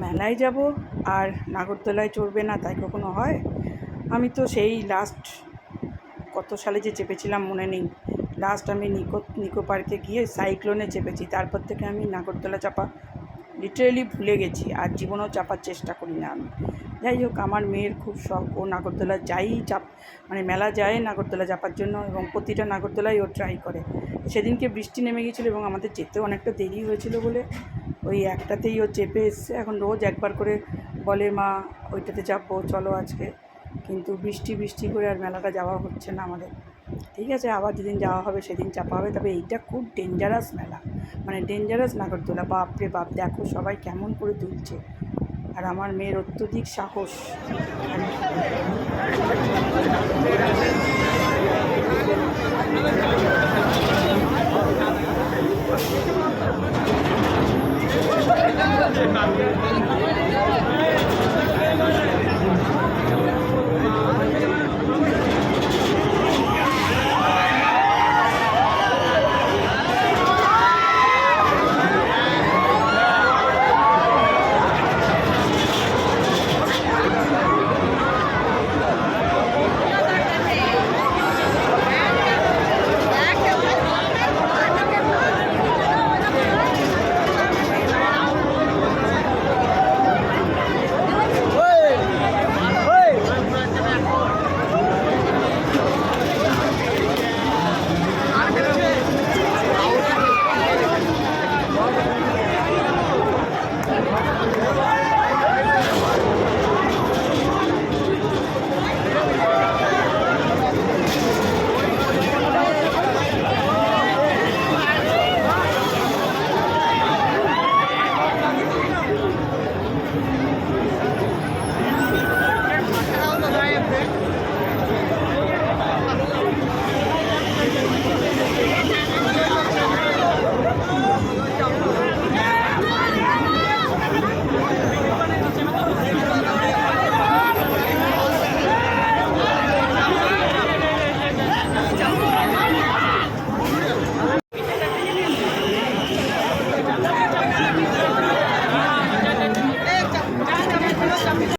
মেলায় যাব আর নাগরদোলায় চড়বে না, তাই কখনো হয়? আমি তো সেই লাস্ট কত সালে যে চেপেছিলাম মনে নেই। লাস্ট আমি নিকো পার্কে গিয়ে সাইক্লোনে চেপেছি, তারপর থেকে আমি নাগরদোলা চাপা লিটারেলি ভুলে গেছি, আর জীবনেও চাপার চেষ্টা করি না আমি। যাই হোক, আমার মেয়ের খুব শখ, ও নাগরদোলা মানে মেলা যায় নাগরদোলা চাপার জন্য, এবং প্রতিটা নাগরদোলাই ও ট্রাই করে। সেদিনকে বৃষ্টি নেমে গেছিলো এবং আমাদের যেতেও অনেকটা দেরি হয়েছিল বলে ওই একটাতেই ও চেপে এসছে। এখন রোজ একবার করে বলে, মা ওইটাতে চাপবো, চলো আজকে। কিন্তু বৃষ্টি করে আর মেলাটা যাওয়া হচ্ছে না আমাদের। ঠিক আছে, আবার যেদিন যাওয়া হবে সেদিন চাপা হবে। তবে এইটা খুব ডেঞ্জারাস মেলা, মানে ডেঞ্জারাস নাগরদোলা। বাপরে বাপ, দেখো সবাই কেমন করে তুলছে, আর আমার মেয়ের অত্যধিক সাহস।